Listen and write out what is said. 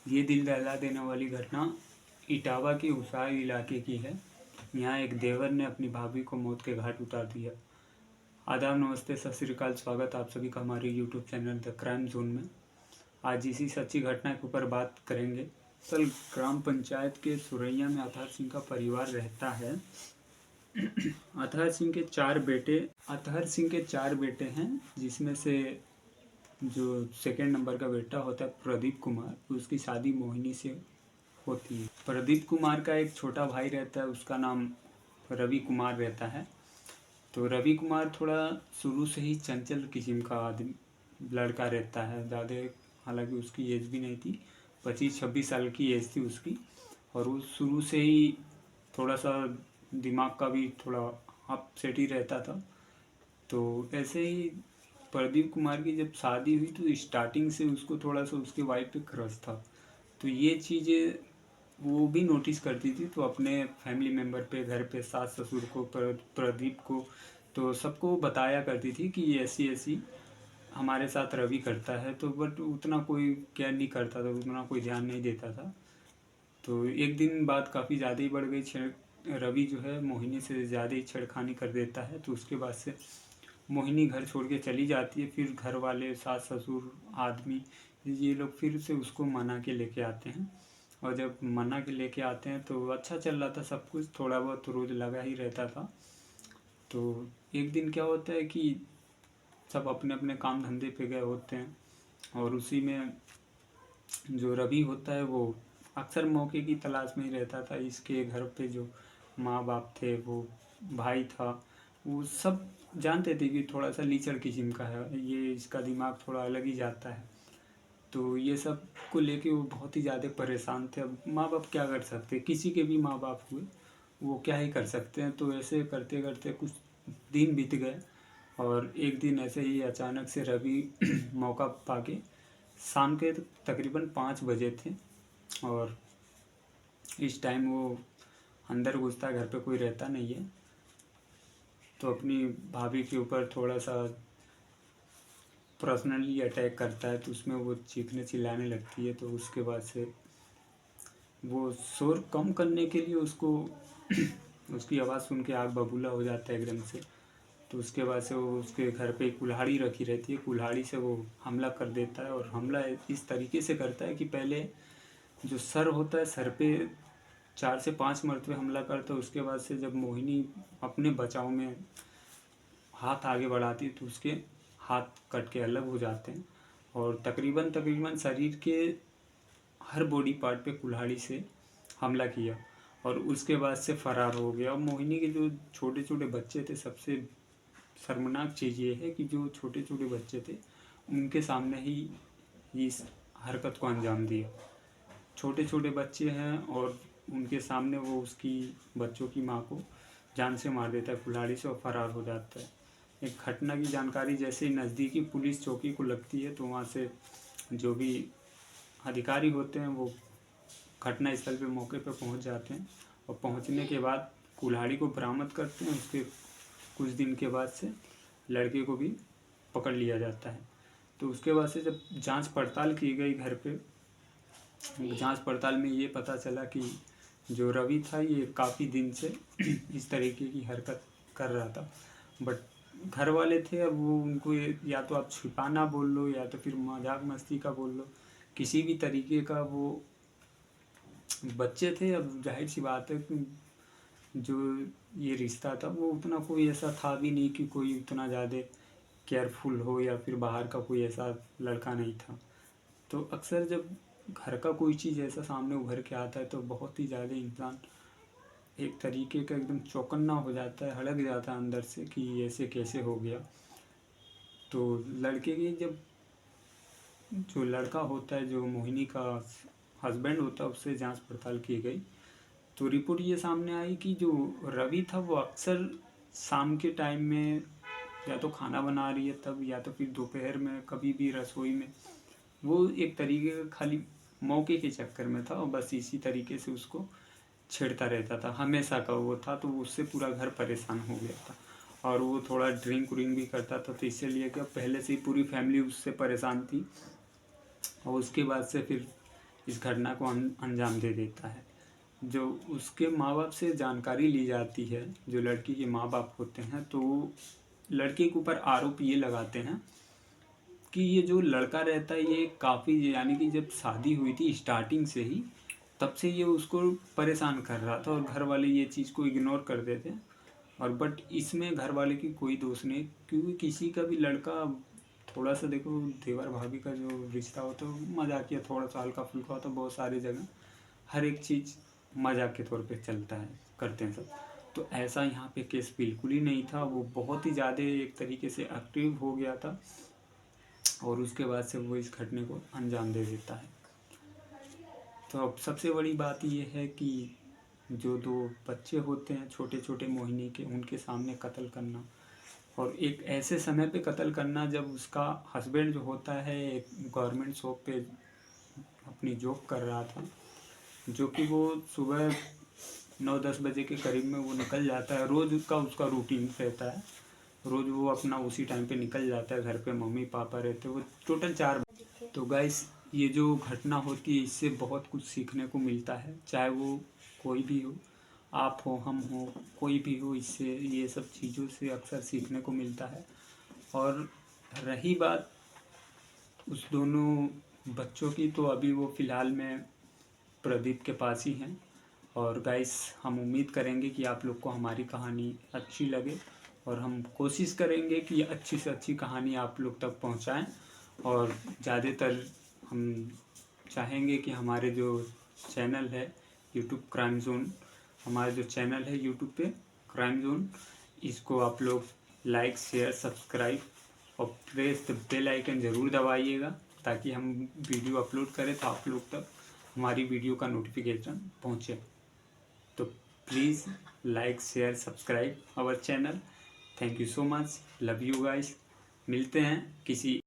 ये दिल दहला देने वाली घटना इटावा के उसार इलाके की है। यहाँ एक देवर ने अपनी भाभी को मौत के घाट उतार दिया। आदाब, नमस्ते, सत श्री अकाल। स्वागत आप सभी का हमारे YouTube channel the crime zone में। आज इसी सच्ची घटना के ऊपर बात करेंगे। कल ग्राम पंचायत के सुरैया में अतहर सिंह का परिवार रहता है। अतहर सिंह के चार बेटे हैं, जिसमें से जो सेकंड नंबर का बेटा होता है प्रदीप कुमार, उसकी शादी मोहिनी से होती है। प्रदीप कुमार का एक छोटा भाई रहता है, उसका नाम रवि कुमार रहता है। तो रवि कुमार थोड़ा शुरू से ही चंचल किस्म का आदमी लड़का रहता है। ज़्यादा, हालांकि उसकी एज भी नहीं थी, 25-26 साल की एज थी उसकी। और वो शुरू से ही थोड़ा सा दिमाग का भी थोड़ा अपसेट ही रहता था। तो ऐसे ही प्रदीप कुमार की जब शादी हुई तो स्टार्टिंग से उसको थोड़ा सा उसके वाइफ पे क्रश था। तो ये चीज़ें वो भी नोटिस करती थी। तो अपने फैमिली मेम्बर पे, घर पे सास ससुर को, प्रदीप को, तो सबको बताया करती थी कि ऐसी ऐसी हमारे साथ रवि करता है। तो बट उतना कोई केयर नहीं करता था, उतना कोई ध्यान नहीं देता था। तो एक दिन बात काफ़ी ज़्यादा ही बढ़ गई। रवि जो है मोहिनी से ज़्यादा ही छेड़खानी कर देता है। तो उसके बाद से मोहिनी घर छोड़ के चली जाती है। फिर घर वाले, सास ससुर, आदमी, ये लोग फिर से उसको मना के लेके आते हैं। और जब मना के लेके आते हैं तो अच्छा चल रहा था सब कुछ, थोड़ा बहुत रोज़ लगा ही रहता था। तो एक दिन क्या होता है कि सब अपने अपने काम धंधे पे गए होते हैं, और उसी में जो रवि होता है वो अक्सर मौके की तलाश में ही रहता था। इसके घर पे जो माँ बाप थे, वो भाई था, वो सब जानते थे कि थोड़ा सा लीचड़ किस्म का है, ये इसका दिमाग थोड़ा अलग ही जाता है। तो ये सब को लेके वो बहुत ही ज़्यादा परेशान थे। अब माँ बाप क्या कर सकते, किसी के भी माँ बाप हुए, वो क्या ही कर सकते हैं। तो ऐसे करते करते कुछ दिन बीत गए, और एक दिन ऐसे ही अचानक से रवि मौका पाके शाम के तकरीबन 5 बजे थे, और इस टाइम वो अंदर घुसता है, घर पे कोई रहता नहीं है। तो अपनी भाभी के ऊपर थोड़ा सा पर्सनली अटैक करता है। तो उसमें वो चीखने चिल्लाने लगती है। तो उसके बाद से वो शोर कम करने के लिए उसको उसकी आवाज़ सुन के आग बबूला हो जाता है एकदम से। तो उसके बाद से वो उसके घर पे कुल्हाड़ी रखी रहती है, कुल्हाड़ी से वो हमला कर देता है। और हमला इस तरीके से करता है कि पहले जो सर होता है, सर पे 4 से 5 मरतबे हमला करता है। उसके बाद से जब मोहिनी अपने बचाव में हाथ आगे बढ़ाती है तो उसके हाथ कट के अलग हो जाते हैं, और तकरीबन तकरीबन शरीर के हर बॉडी पार्ट पे कुल्हाड़ी से हमला किया, और उसके बाद से फरार हो गया। और मोहिनी के जो छोटे छोटे बच्चे थे, सबसे शर्मनाक चीज़ ये है कि जो छोटे छोटे बच्चे थे उनके सामने ही इस हरकत को अंजाम दिया। छोटे छोटे बच्चे हैं और उनके सामने वो उसकी बच्चों की माँ को जान से मार देता है कुल्हाड़ी से, और फरार हो जाता है। एक घटना की जानकारी जैसे ही नज़दीकी पुलिस चौकी को लगती है, तो वहाँ से जो भी अधिकारी होते हैं वो घटना स्थल पे मौके पे पहुँच जाते हैं, और पहुँचने के बाद कुल्हाड़ी को बरामद करते हैं। उसके कुछ दिन के बाद से लड़के को भी पकड़ लिया जाता है। तो उसके बाद से जब जांच पड़ताल की गई घर पे, जांच पड़ताल में ये पता चला कि जो रवि था ये काफ़ी दिन से इस तरीके की हरकत कर रहा था। बट घर वाले थे, अब वो उनको या तो आप छिपाना बोल लो, या तो फिर मजाक मस्ती का बोल लो, किसी भी तरीके का। वो बच्चे थे, अब जाहिर सी बात है कि जो ये रिश्ता था वो उतना कोई ऐसा था भी नहीं कि कोई उतना ज़्यादा केयरफुल हो, या फिर बाहर का कोई ऐसा लड़का नहीं था। तो अक्सर जब घर का कोई चीज़ ऐसा सामने उभर के आता है तो बहुत ही ज़्यादा इंसान एक तरीके का एकदम चौकन्ना हो जाता है, हड़क जाता है अंदर से कि ऐसे कैसे हो गया। तो लड़के की जब जो लड़का होता है, जो मोहिनी का हस्बैंड होता है, उससे जांच पड़ताल की गई, तो रिपोर्ट ये सामने आई कि जो रवि था वो अक्सर शाम के टाइम में या तो खाना बना रही है तब, या तो फिर दोपहर में कभी भी रसोई में, वो एक तरीके का खाली मौके के चक्कर में था, और बस इसी तरीके से उसको छेड़ता रहता था। हमेशा का वो था, तो उससे पूरा घर परेशान हो गया था। और वो थोड़ा ड्रिंक व्रिंक भी करता था, तो इससे लिए कि पहले से ही पूरी फैमिली उससे परेशान थी। और उसके बाद से फिर इस घटना को अंजाम दे देता है। जो उसके माँ बाप से जानकारी ली जाती है, जो लड़की के माँ बाप होते हैं, तो लड़के के ऊपर आरोप ये लगाते हैं कि ये जो लड़का रहता है ये काफ़ी, यानी कि जब शादी हुई थी स्टार्टिंग से ही, तब से ये उसको परेशान कर रहा था और घर वाले ये चीज़ को इग्नोर कर देते हैं। और बट इसमें घर वाले की कोई दोष नहीं, क्योंकि किसी का भी लड़का थोड़ा सा, देखो देवर भाभी का जो रिश्ता होता है वो मजाकिया थोड़ा सा हल्का फुल्का होता है, बहुत सारी जगह हर एक चीज़ मजाक के तौर पे चलता है, करते हैं सब। तो ऐसा यहाँ पे केस बिल्कुल ही नहीं था, वो बहुत ही ज़्यादा एक तरीके से एक्टिव हो गया था और उसके बाद से वो इस घटने को अंजाम दे देता है। तो अब सबसे बड़ी बात ये है कि जो दो बच्चे होते हैं छोटे छोटे मोहिनी के, उनके सामने कत्ल करना, और एक ऐसे समय पे कत्ल करना जब उसका हस्बैंड जो होता है एक गवर्नमेंट शॉप पे अपनी जॉब कर रहा था, जो कि वो सुबह 9-10 बजे के करीब में वो निकल जाता है। रोज़ का उसका रूटीन रहता है, रोज़ वो अपना उसी टाइम पे निकल जाता है। घर पे मम्मी पापा रहते हैं, वो टोटल 4। तो गाइस, ये जो घटना होती है इससे बहुत कुछ सीखने को मिलता है, चाहे वो कोई भी हो, आप हो, हम हो, कोई भी हो, इससे ये सब चीज़ों से अक्सर सीखने को मिलता है। और रही बात उस दोनों बच्चों की, तो अभी वो फ़िलहाल में प्रदीप के पास ही हैं। और गाइस, हम उम्मीद करेंगे कि आप लोग को हमारी कहानी अच्छी लगे और हम कोशिश करेंगे कि अच्छी से अच्छी कहानी आप लोग तक पहुंचाएं। और ज़्यादातर हम चाहेंगे कि हमारे जो चैनल है यूट्यूब क्राइम जोन, हमारा जो चैनल है यूट्यूब पे क्राइम जोन, इसको आप लोग लाइक शेयर सब्सक्राइब और प्रेस द बेल आइकन ज़रूर दबाइएगा, ताकि हम वीडियो अपलोड करें तो आप लोग तक हमारी वीडियो का नोटिफिकेशन पहुँचे। तो please like share subscribe our channel. Thank you so much, love you guys. मिलते हैं किसी